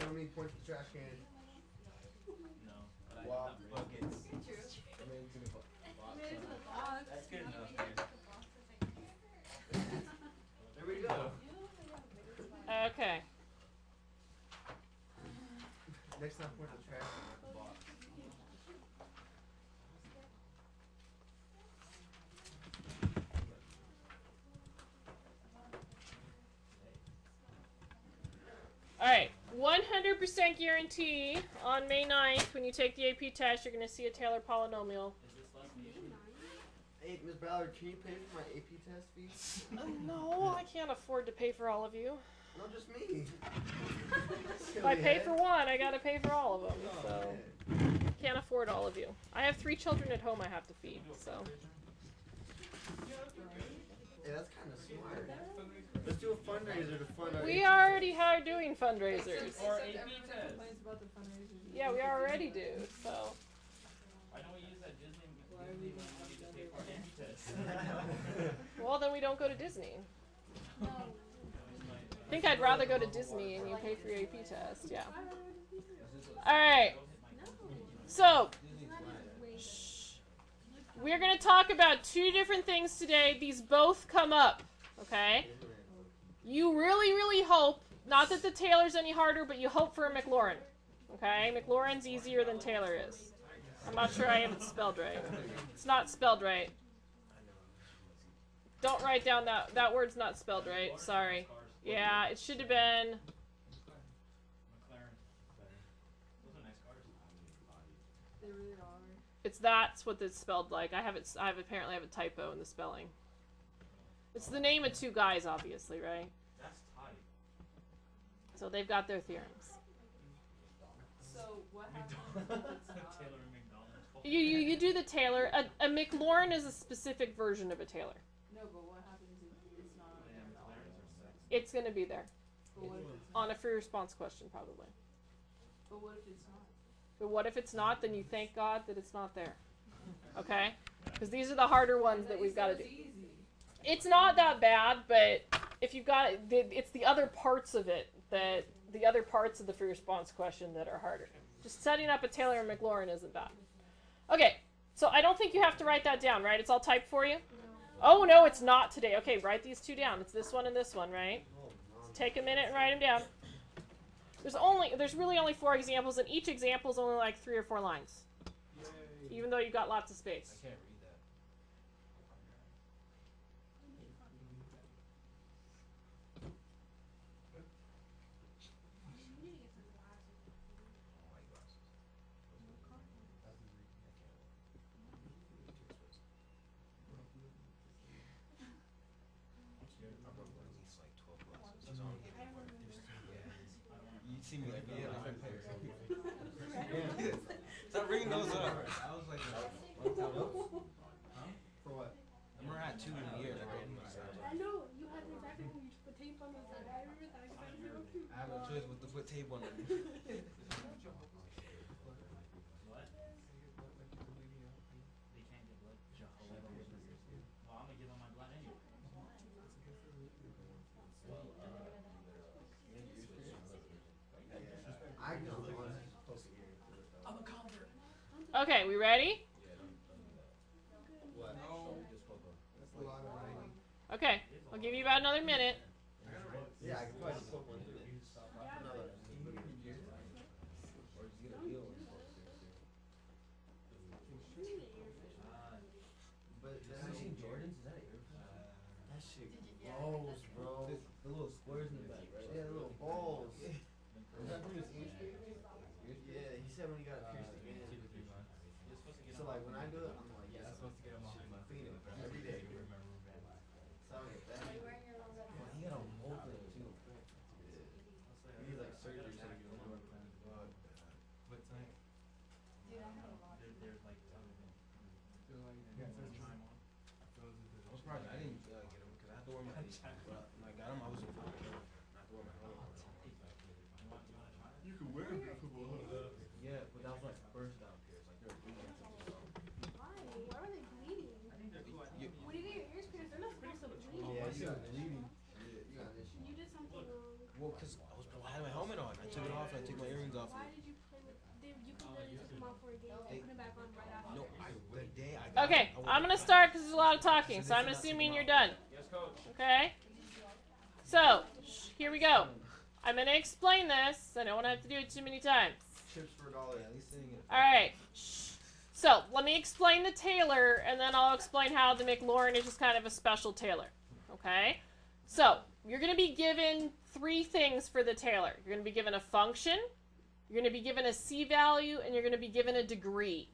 how many points the trash can? No, but I have buckets. I made it to the box. That's good enough, man. There we go. Okay. Next time, put the trash can at the box. Alright, 100% guarantee on May 9th, when you take the AP test, you're going to see a Taylor polynomial. Is this less than Hey, Ms. Ballard, can you pay for my AP test fee? No, I can't afford to pay for all of you. No, just me. If I pay for one, I got to pay for all of them. Oh, So, man. can't afford all of you. I have 3 children at home I have to feed, so. Hey, that's kind of smart. Let's do a fundraiser to fund our We AP already are doing fundraisers. Or AP test. Yeah, we already do, so. Why don't we use that Disney money to pay for our AP test? Well, then we don't go to Disney. I think I'd rather go to Disney and you pay for your AP test, yeah. Alright. So, we're going to talk about 2 different things today. These both come up, okay? You really, really hope, not that the Taylor's any harder, but you hope for a Maclaurin, okay? Maclaurin's easier than Taylor is. I'm not sure I have it spelled right. It's not spelled right. Don't write down that word's not spelled right. Sorry. Yeah, it should have been. Maclaurin. Those are nice cars. They really are. That's what it's spelled like. I apparently have a typo in the spelling. It's the name of 2 guys, obviously, right? That's tight. So they've got their theorems. So what happens if it's not? Taylor and McDonald's. You do the Taylor. A Maclaurin is a specific version of a Taylor. No, but what happens if it's not? Yeah, McLarens are sex. It's going to be there. But what if it's not? On a free response question, probably. But what if it's not? But what if it's not? Then you thank God that it's not there. Okay? Because these are the harder ones that we've got to do. Easy. It's not that bad, but if you've got it's the other parts of it that the other parts of the free response question that are harder. Just setting up a Taylor and Maclaurin isn't bad. Okay, so I don't think you have to write that down, right? It's all typed for you? Oh, no, it's not today. Okay, write these 2 down. It's this one and this one, right? So take a minute and write them down. There's really only 4 examples, and each example is only like 3 or 4 lines. Yay. Even though you've got lots of space. I can't read that. You see me like, yeah, stop ringing those up. I was like, for what? I remember I had 2 in a year. I know, you had me back when you put tape on those. I remember that. I have no choice but to put tape on it. What? They can't get blood. Well, I'm gonna give them my blood anyway. I know. I'm a convert. Okay, we ready? What? No. That's a lot of writing. Okay, I'll give you about another minute. Yeah, I can probably just put one through. Another. Or just get a deal. But have you seen Jordans? Is that an that shit blows, bro. The little squares in the back, right? Yeah, the little balls. Is that from his ears? Yeah, he said when he got it pierced again. So like when I do it, I'm like, yeah, I'm supposed to get him off my feet every day. So I get that. Well, he got a whole thing too. He needs like surgery so he can do it. What time? There's like I'm surprised I didn't get him because I had to wear my. When I got him, I was so fucking ill. I had to wear my helmet. You can wear them for football. Yeah, but that was my first down pierce. Like they're bleeding. Why? Why are they bleeding? I think they're cool. When you get your ears pierced, they're not supposed to bleed. Yeah, you got bleeding. Yeah, you got this. You did something wrong. Well, cause I had my helmet on. I I took it off. I took my earrings off. Why did you play with? You could literally took them off for a game and put them back on right after. No, the day I got Okay, I'm gonna start because there's a lot of talking, so I'm assuming you're done. Yes, coach. Okay? So, here we go. I'm gonna explain this. I don't want to have to do it too many times. Chips for $1, at least saying it. Alright. So, let me explain the Taylor, and then I'll explain how the Maclaurin is just kind of a special Taylor. Okay? So, you're going to be given 3 things for the Taylor. You're going to be given a function, you're going to be given a c-value, and you're going to be given a degree.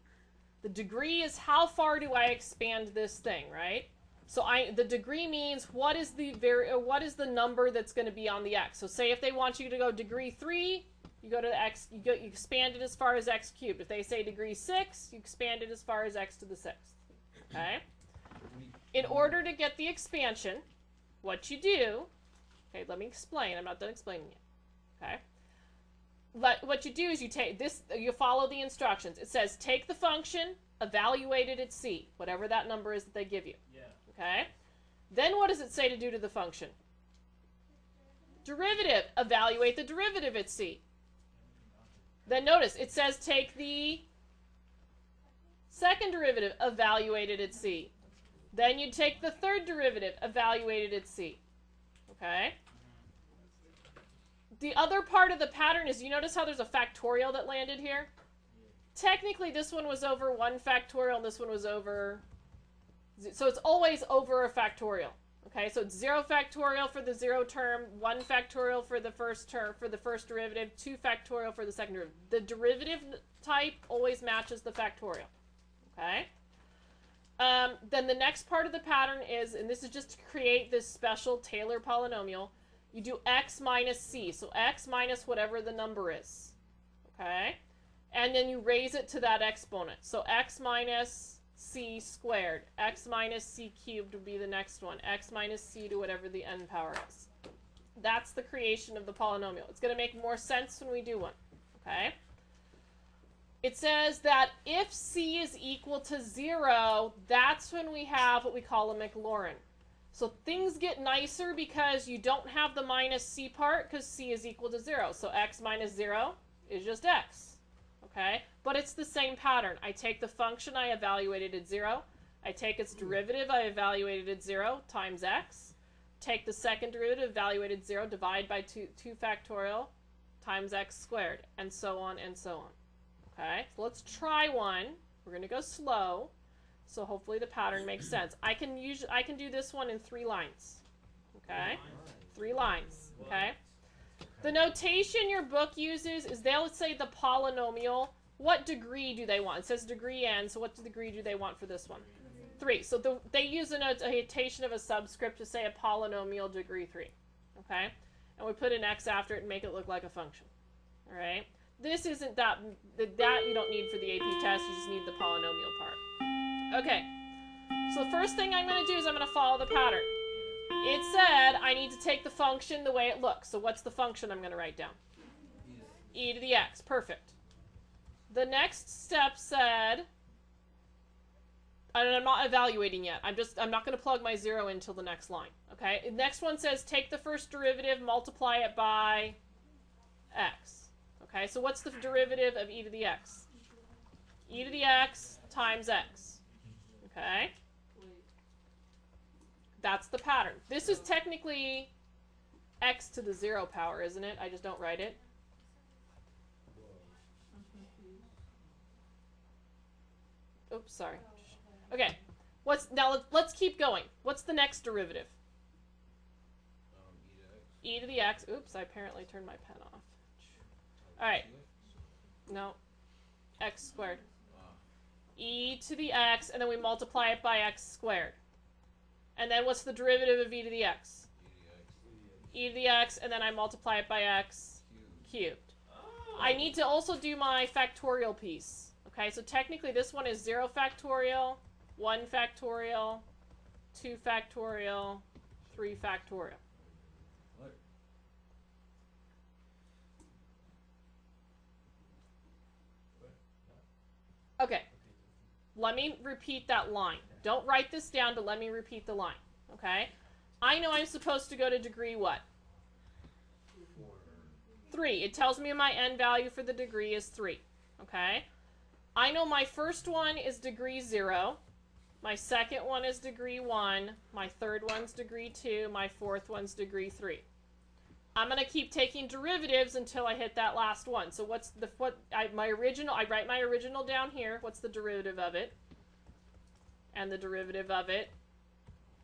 The degree is how far do I expand this thing, right? So the degree means what is the number that's going to be on the x. So say if they want you to go degree 3, you go to the x, you expand it as far as x cubed. If they say degree 6, you expand it as far as x to the 6th. Okay? In order to get the expansion, what you do, okay, let me explain. I'm not done explaining yet. Okay? What you do is you follow the instructions. It says take the function, evaluate it at c, whatever that number is that they give you. Yeah. Okay? Then what does it say to do to the function? Derivative. Evaluate the derivative at c. Then notice, it says take the second derivative, evaluate it at c. Then you take the third derivative, evaluate it at c. Okay? The other part of the pattern is, you notice how there's a factorial that landed here? Technically, this one was over 1 factorial, and this one was over... So it's always over a factorial. Okay, so it's 0 factorial for the 0 term, 1 factorial for the first term, for the first derivative, 2 factorial for the second derivative. The derivative type always matches the factorial. Okay? Then the next part of the pattern is, and this is just to create this special Taylor polynomial, you do x minus c. So x minus whatever the number is. Okay? And then you raise it to that exponent. So x minus c squared. X minus c cubed would be the next one. X minus c to whatever the n power is. That's the creation of the polynomial. It's going to make more sense when we do one. Okay? It says that if c is equal to 0, that's when we have what we call a Maclaurin. So things get nicer because you don't have the minus c part because c is equal to 0. So x minus 0 is just x. Okay? But it's the same pattern. I take the function I evaluated at 0. I take its derivative I evaluated at 0 times x. Take the second derivative evaluated 0, divide by 2 factorial times x squared, and so on and so on. Okay? So let's try one. We're going to go slow. So hopefully the pattern makes sense. I can do this one in 3 lines. Okay? 3 lines. Okay? The notation your book uses is they'll say the polynomial. What degree do they want? It says degree n, so what degree do they want for this one? 3. So they use a notation of a subscript to say a polynomial degree 3. Okay? And we put an x after it and make it look like a function. Alright? This isn't that you don't need for the AP test, you just need the polynomial part. Okay, so the first thing I'm going to do is I'm going to follow the pattern. It said I need to take the function the way it looks. So what's the function I'm going to write down? E to the x. Perfect. The next step said, and I'm not evaluating yet. I'm not going to plug my 0 until the next line. Okay, the next one says take the first derivative, multiply it by x. Okay, so what's the derivative of e to the x? E to the x times x. Okay? That's the pattern. This is technically x to the 0 power, isn't it? I just don't write it. Oops, sorry. Okay. Let's keep going. What's the next derivative? E to the x. Oops, I apparently turned my pen off. Alright. No. X squared. E to the x, and then we multiply it by x squared. And then what's the derivative of e to the x? E to the x, and then I multiply it by x cubed. I need to also do my factorial piece. Okay, so technically this one is 0 factorial, 1 factorial, 2 factorial, 3 factorial. Okay, let me repeat that line. Don't write this down, but let me repeat the line. Okay? I know I'm supposed to go to degree what? 3. It tells me my n value for the degree is 3. Okay? I know my first one is degree 0. My second one is degree 1. My third one's degree 2. My fourth one's degree 3. I'm going to keep taking derivatives until I hit that last one. So what's the, I write my original down here. What's the derivative of it? And the derivative of it.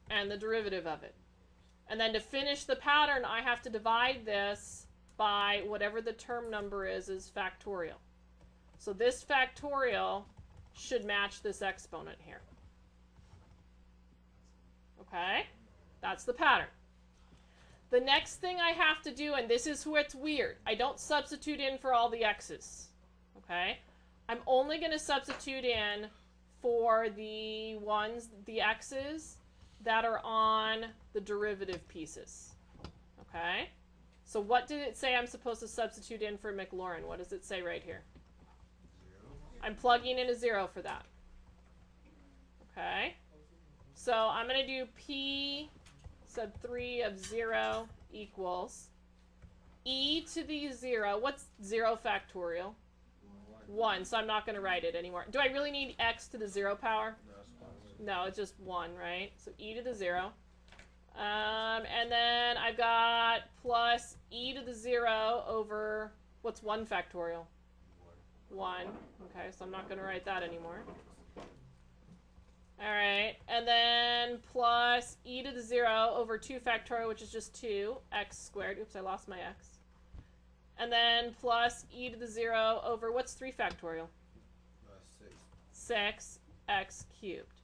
And the derivative of it. And then to finish the pattern, I have to divide this by whatever the term number is factorial. So this factorial should match this exponent here. Okay? That's the pattern. The next thing I have to do, and this is what's weird, I don't substitute in for all the x's. Okay? I'm only going to substitute in for the x's that are on the derivative pieces. Okay? So what did it say I'm supposed to substitute in for Maclaurin? What does it say right here? 0. I'm plugging in a 0 for that. Okay? So I'm going to do p sub 3 of 0 equals e to the 0. What's 0 factorial? 1. So I'm not going to write it anymore. Do I really need x to the 0 power? No, it's just 1, right? So e to the 0. And then I've got plus e to the 0 over, what's 1 factorial? 1. Okay, so I'm not going to write that anymore. All right, and then plus e to the 0 over 2 factorial, which is just 2, x squared. Oops, I lost my x. And then plus e to the 0 over, what's 3 factorial? 6, x cubed.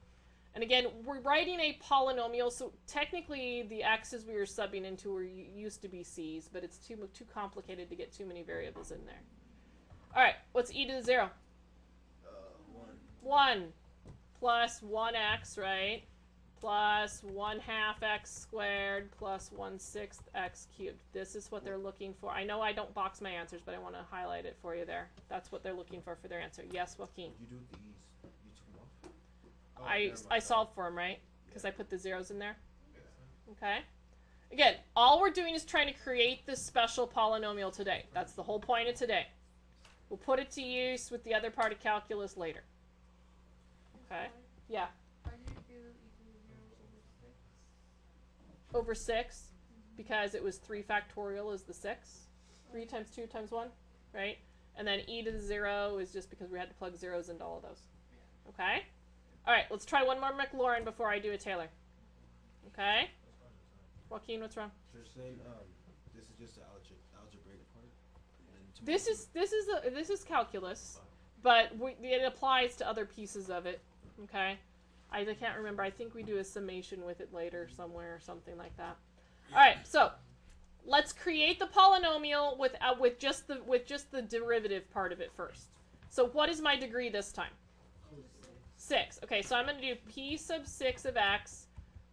And again, we're writing a polynomial, so technically the x's we were subbing into used to be c's, but it's too complicated to get too many variables in there. All right, what's e to the 0? 1. Plus 1x, right? Plus 1/2 x squared plus 1/6 x cubed. This is what they're looking for. I know I don't box my answers, but I want to highlight it for you there. That's what they're looking for their answer. Yes, Joaquin? You do the e's. You took them off? I solved for them, right? Because I put the zeros in there. Okay? Again, all we're doing is trying to create this special polynomial today. That's the whole point of today. We'll put it to use with the other part of calculus later. Okay? Yeah. Why did you do equal 0 over 6? Over 6, because it was 3 factorial is the 6. 3 times 2 times 1, right? And then e to the 0 is just because we had to plug zeros into all of those. Okay? All right, let's try one more Maclaurin before I do a Taylor. Okay? Joaquin, what's wrong? So you're saying this is just the algebraic part? This is calculus, but it applies to other pieces of it. Okay, I can't remember. I think we do a summation with it later somewhere or something like that. All right, so let's create the polynomial with just the derivative part of it first. So what is my degree this time? 6. Okay, so I'm going to do p sub 6 of x.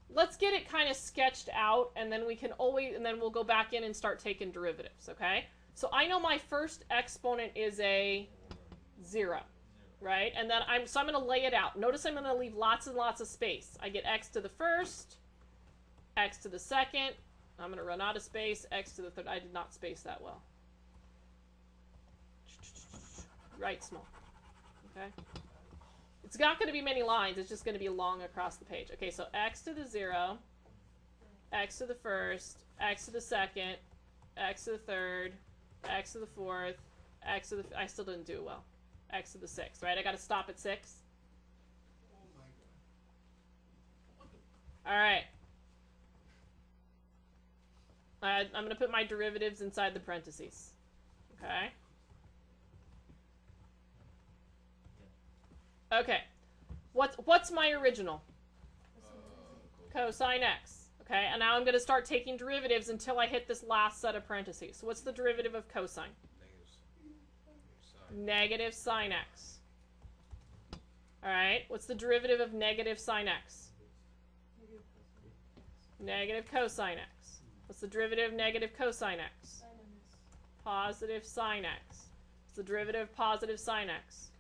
Let's get it kind of sketched out, and then we'll go back in and start taking derivatives. Okay, so I know my first exponent is a 0. Right? And then I'm going to lay it out. Notice I'm going to leave lots and lots of space. I get x to the first, x to the second. I'm going to run out of space, x to the third. I did not space that well. Write small. Okay? It's not going to be many lines. It's just going to be long across the page. Okay, so x to the 0, x to the first, x to the second, x to the third, x to the fourth, x to the... I still didn't do it well. X to the 6, right? I got to stop at 6. All right. I'm going to put my derivatives inside the parentheses. Okay. Okay. What's my original? Cosine x. Okay, and now I'm going to start taking derivatives until I hit this last set of parentheses. So what's the derivative of cosine? Negative sine x. Alright, what's the derivative of negative sine x? Negative cosine x. What's the derivative of negative cosine x? Positive sine x. What's the derivative of positive sine x?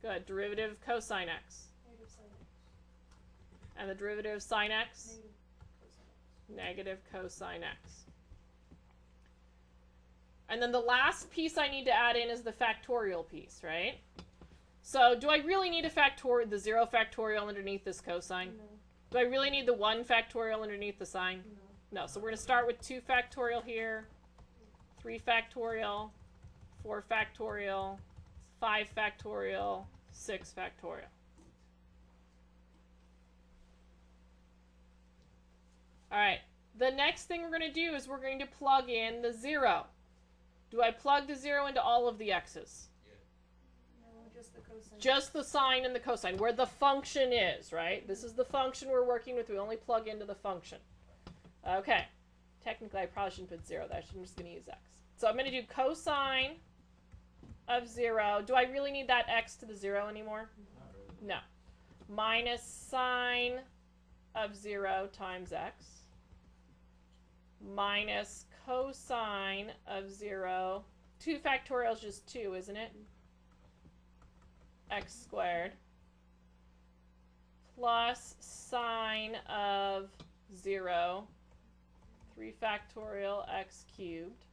Good. Derivative of cosine x. And the derivative of sine x? Negative cosine x. And then the last piece I need to add in is the factorial piece, right? So do I really need the 0 factorial underneath this cosine? No. Do I really need the 1 factorial underneath the sine? No. No. So we're going to start with 2 factorial here, 3 factorial, 4 factorial, 5 factorial, 6 factorial. All right. The next thing we're going to do is we're going to plug in the 0. Do I plug the 0 into all of the x's? No, just the cosine. Just the sine and the cosine, where the function is, right? This is the function we're working with. We only plug into the function. Okay. Technically, I probably shouldn't put 0. I'm just going to use x. So I'm going to do cosine of 0. Do I really need that x to the 0 anymore? Not really. No. Minus sine of 0 times x. Minus cosine of 0. 2 factorial is just 2, isn't it? X squared. Plus sine of 0. 3 factorial x cubed.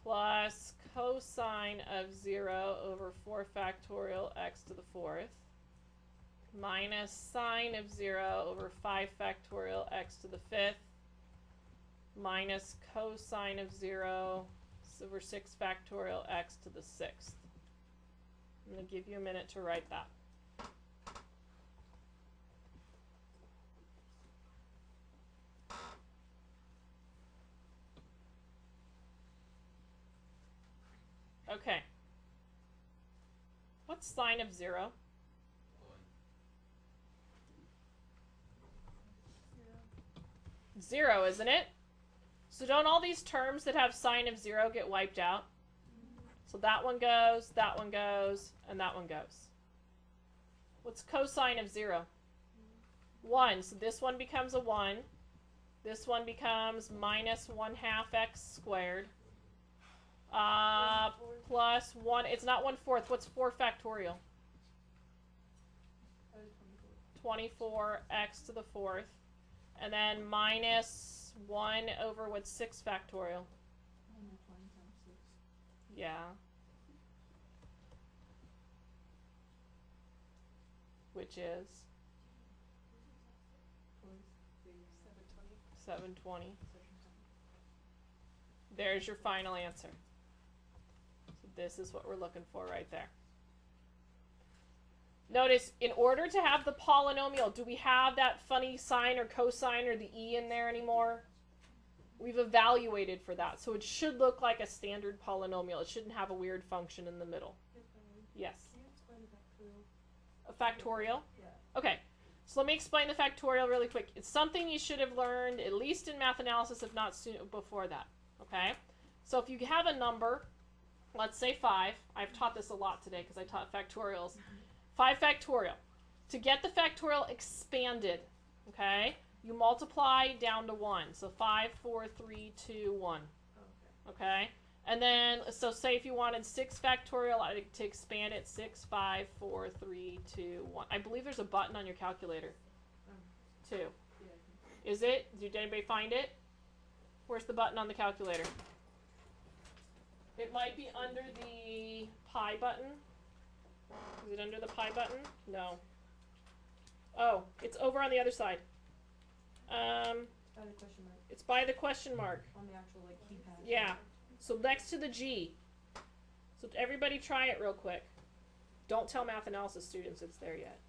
Plus cosine of 0 over 4 factorial x to the 4th. Minus sine of 0 over 5 factorial x to the 5th. Minus cosine of 0 over 6 factorial x to the 6th. I'm going to give you a minute to write that. Okay. What's sine of 0? 0, isn't it? So don't all these terms that have sine of 0 get wiped out? So that one goes, and that one goes. What's cosine of 0? 1. So this one becomes a 1. This one becomes minus 1/2 x squared. Plus 1. It's not 1/4. What's 4 factorial? 24 x to the 4th. And then minus 1 over what's 6 factorial? Yeah. Which is? 720. There's your final answer. So this is what we're looking for right there. Notice, in order to have the polynomial, do we have that funny sine or cosine or the e in there anymore? We've evaluated for that. So it should look like a standard polynomial. It shouldn't have a weird function in the middle. Yes? Can you explain the factorial? A factorial? Yeah. Okay. So let me explain the factorial really quick. It's something you should have learned at least in math analysis, if not soon before that. Okay? So if you have a number, let's say 5. I've taught this a lot today because I taught factorials. 5 factorial. To get the factorial expanded, okay, you multiply down to 1. So 5, 4, 3, 2, 1. Okay? And then, so say if you wanted 6 factorial to expand it, 6, 5, 4, 3, 2, 1. I believe there's a button on your calculator. 2. Is it? Did anybody find it? Where's the button on the calculator? It might be under the pi button. Is it under the pi button? No. Oh, it's over on the other side. By the question mark. It's by the question mark. On the actual like keypad. Yeah. So next to the G. So everybody try it real quick. Don't tell math analysis students it's there yet.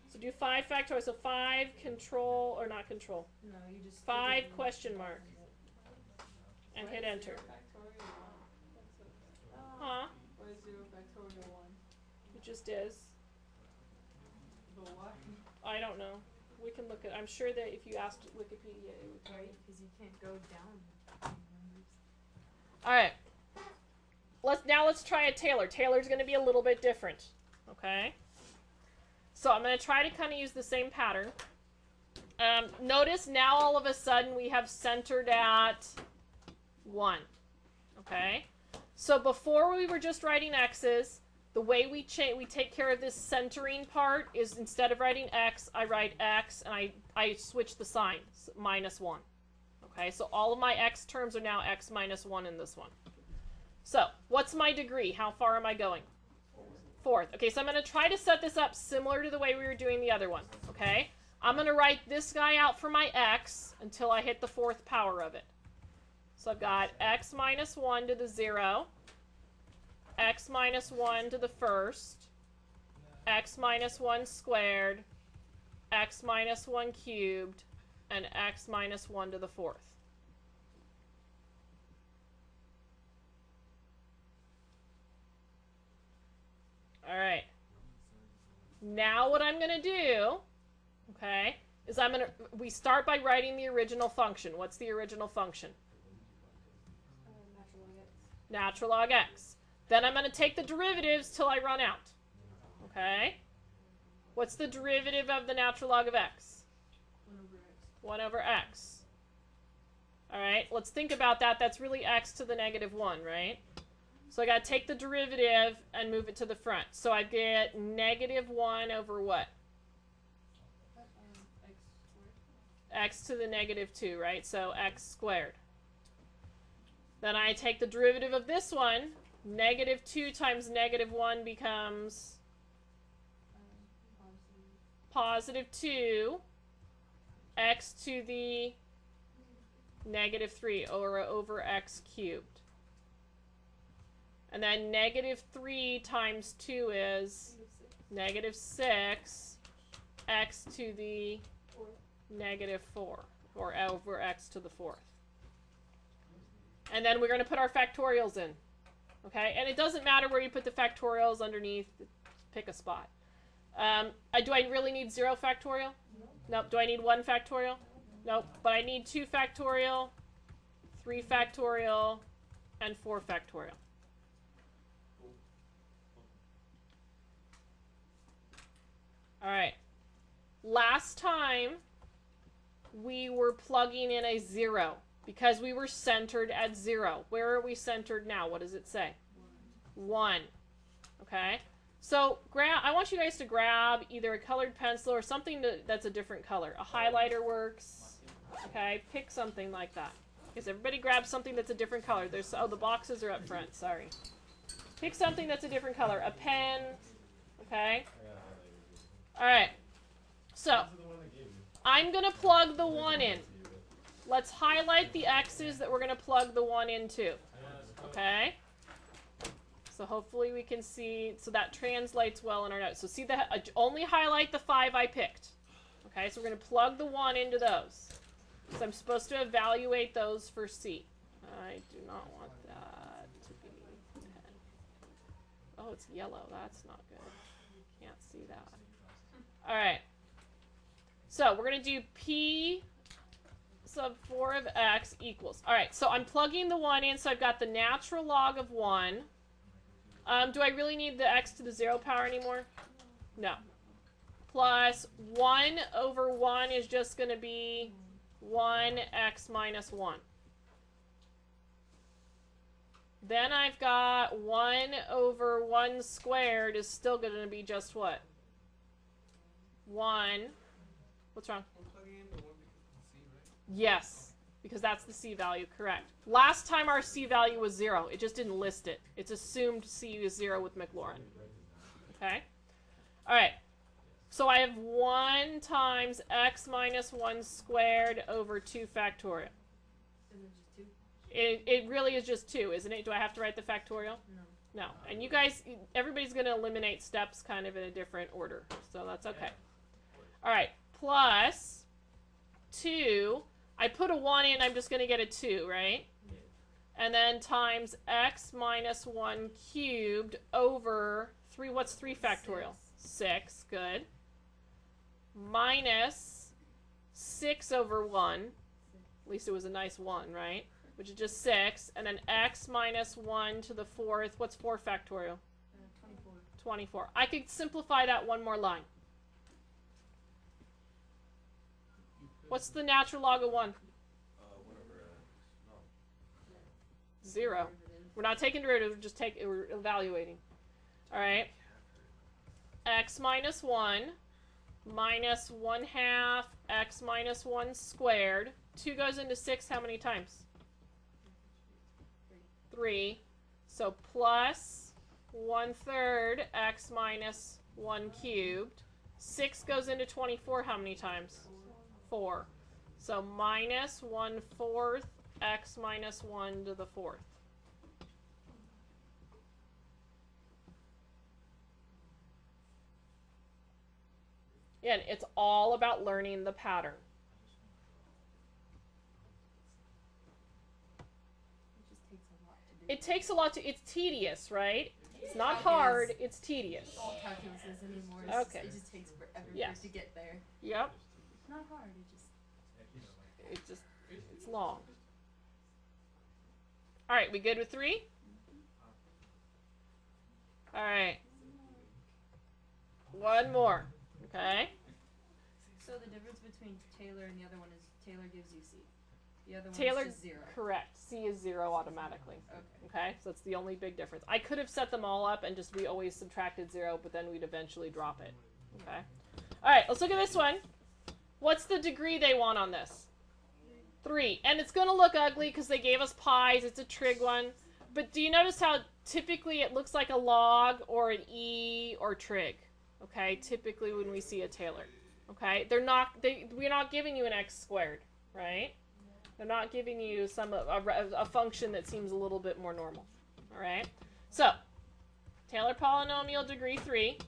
So do 5 factorial. So 5 control, or not control. No, you just 5 question mark. And hit enter. Huh? Why is 0 factorial 1? It just is. But why? I don't know. We can look at. I'm sure that if you asked Wikipedia, it would tell you. Right, because you can't go down. All right. Let's try a Taylor. Taylor's going to be a little bit different. Okay. So I'm going to try to kind of use the same pattern. Notice now all of a sudden we have centered at 1. Okay. So before we were just writing x's. The way we take care of this centering part is instead of writing x, I write x and I switch the sign, -1. Okay, so all of my x terms are now x minus 1 in this one. So, what's my degree? How far am I going? Fourth. Okay, so I'm going to try to set this up similar to the way we were doing the other one. Okay? I'm going to write this guy out for my x until I hit the fourth power of it. So I've got x minus 1 to the 0, x minus 1 to the first, x minus 1 squared, x minus 1 cubed, and x minus 1 to the fourth. All right. Now what I'm going to do, okay, is we start by writing the original function. What's the original function? Natural log x. Then I'm going to take the derivatives till I run out. Okay? What's the derivative of the natural log of x? 1 over x. All right, let's think about that. That's really x to the negative 1, right? So I got to take the derivative and move it to the front. So I get negative 1 over what? X to the negative 2, right? So x squared. Then I take the derivative of this one. Negative 2 times negative 1 becomes positive 2 x to the negative 3 over x cubed. And then negative 3 times 2 is negative 6 x to the negative 4, or over x to the fourth. And then we're going to put our factorials in. Okay? And it doesn't matter where you put the factorials underneath. Pick a spot. Do I really need 0 factorial? Nope. Do I need 1 factorial? Nope. But I need 2 factorial, 3 factorial, and 4 factorial. All right. Last time, we were plugging in a 0 because we were centered at 0. Where are we centered now? What does it say? 1. Okay? So I want you guys to grab either a colored pencil or something that's a different color. A highlighter works. Okay? Pick something like that. Because everybody grab something that's a different color. Oh, the boxes are up front. Sorry. Pick something that's a different color. A pen. Okay? All right. So I'm going to plug the 1 in. Let's highlight the x's that we're going to plug the 1 into. Okay? So hopefully we can see, so that translates well in our notes. So see, only highlight the 5 I picked. Okay, so we're going to plug the 1 into those. So I'm supposed to evaluate those for C. I do not want that to be 10. Oh, it's yellow. That's not good. Can't see that. All right. So we're going to do P sub 4 of x equals. All right, so I'm plugging the 1 in, so I've got the natural log of 1. Do I really need the x to the 0 power anymore? No. Plus 1 over 1 is just going to be 1x minus 1. Then I've got 1 over 1 squared is still going to be just what? 1. What's wrong? Yes, because that's the C value, correct. Last time our C value was 0. It just didn't list it. It's assumed C is 0 with Maclaurin. Okay? All right. So I have 1 times x minus 1 squared over 2 factorial. It really is just 2, isn't it? Do I have to write the factorial? No. And you guys, everybody's going to eliminate steps kind of in a different order. So that's okay. All right. Plus 2. I put a 1 in, I'm just going to get a 2, right? And then times x minus 1 cubed over 3. What's 3 factorial? 6. Good. Minus 6 over 1. At least it was a nice 1, right? Which is just 6. And then x minus 1 to the 4th. What's 4 factorial? 24. 24. I could simplify that one more line. What's the natural log of 1? 0. We're not taking derivatives, we're evaluating. Alright. X minus 1 minus 1/2 x minus 1 squared 2 goes into 6 how many times? 3. So plus 1/3 x minus 1 cubed. 6 goes into 24 how many times? 4. So minus 1/4 x minus 1 to the 4th. Again, it's all about learning the pattern. It takes a lot to, it's tedious, right? It's not hard, it's tedious. All calculuses anymore. It's Okay. Just, it just takes forever Yes. to get there. Yep. It's not hard. It's long. All right, we good with 3? All right. One more. Okay. So the difference between Taylor and the other one is Taylor gives you C. The other one Taylor, is just 0. correct. C is 0 automatically. Okay. Okay, so that's the only big difference. I could have set them all up and just we always subtracted 0, but then we'd eventually drop it. Okay. All right, let's look at this one. What's the degree they want on this? 3. And it's going to look ugly because they gave us pies. It's a trig one. But do you notice how typically it looks like a log or an e or trig? Okay, typically when we see a Taylor. Okay, we're not giving you an x squared, right? They're not giving you a function that seems a little bit more normal. All right. So, Taylor polynomial degree 3.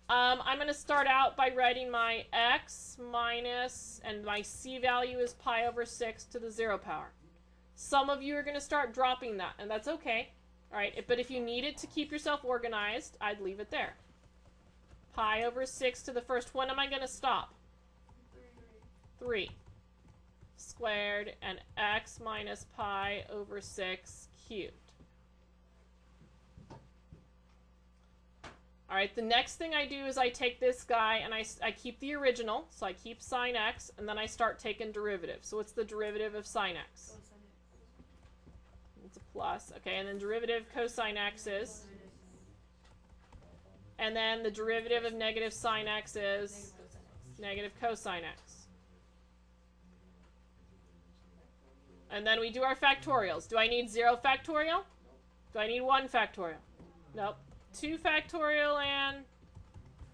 I'm going to start out by writing my x minus, and my c value is pi over 6 to the 0 power. Some of you are going to start dropping that, and that's okay. All right. But if you needed to keep yourself organized, I'd leave it there. Pi over 6 to the first. When am I going to stop? 3. Squared and x minus pi over 6 cubed. Alright, the next thing I do is I take this guy and I keep the original, so I keep sine x, and then I start taking derivatives. So what's the derivative of sine x? It's a plus. Okay, and then derivative cosine x is? And then the derivative of negative sine x is? Negative cosine x. And then we do our factorials. Do I need 0 factorial? Do I need 1 factorial? Nope. 2 factorial and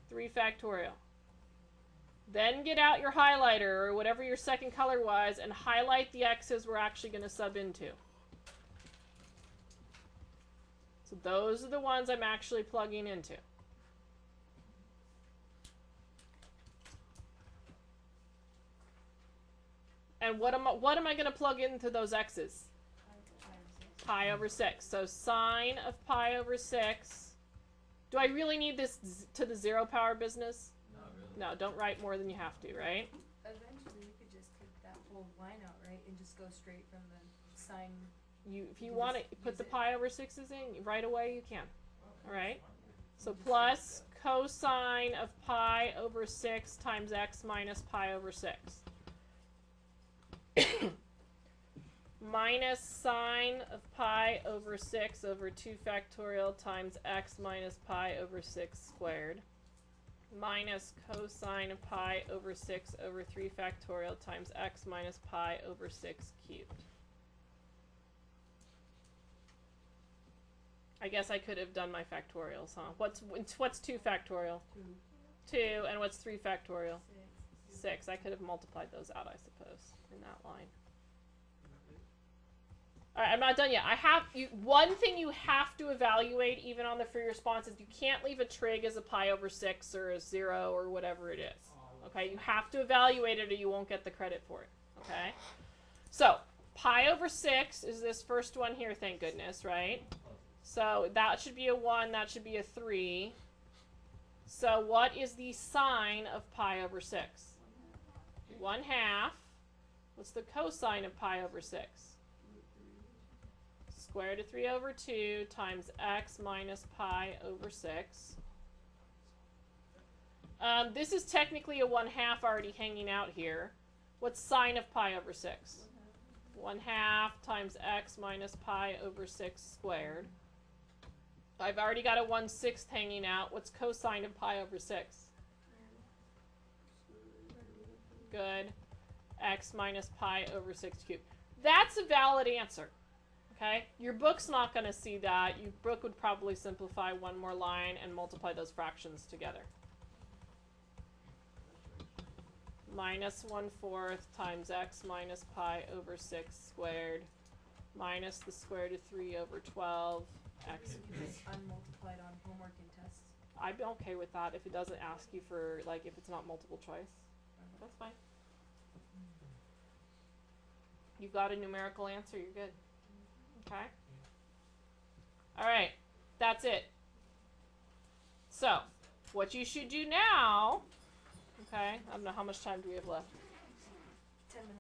3 factorial. Then get out your highlighter or whatever your second color was and highlight the x's we're actually going to sub into. So those are the ones I'm actually plugging into. And what am I going to plug into those x's? Pi over 6. So sine of pi over 6. Do I really need this to the 0 power business? Not really. No, don't write more than you have to, right? Eventually, you could just take that whole line out, right, and just go straight from the sine. If you want to put the pi over 6's in right away, you can. All right. So plus cosine of pi over 6 times x minus pi over 6. Minus sine of pi over 6 over 2 factorial times x minus pi over 6 squared. Minus cosine of pi over 6 over 3 factorial times x minus pi over 6 cubed. I guess I could have done my factorials, huh? What's 2 factorial? 2. And what's 3 factorial? 6. I could have multiplied those out, I suppose, in that line. All right, I'm not done yet. One thing you have to evaluate, even on the free response, is you can't leave a trig as a pi over 6 or a 0 or whatever it is. Okay, you have to evaluate it or you won't get the credit for it. Okay, so pi over 6 is this first one here, thank goodness, right? So that should be a 1, that should be a 3. So what is the sine of pi over 6? 1/2. What's the cosine of pi over 6? Square root of 3 over 2 times x minus pi over 6. This is technically a 1/2 already hanging out here. What's sine of pi over 6? 1/2 times x minus pi over 6 squared. I've already got a 1/6 hanging out. What's cosine of pi over 6? Good. x minus pi over 6 cubed. That's a valid answer. Okay? Your book's not going to see that. Your book would probably simplify one more line and multiply those fractions together. Minus 1/4 times x minus pi over 6 squared minus the square root of 3 over 12 x. It's unmultiplied on homework and tests. I'd be okay with that if it doesn't ask you for, like, if it's not multiple choice. That's fine. You've got a numerical answer, you're good. Okay? Alright, that's it. So, what you should do now, okay, I don't know how much time do we have left.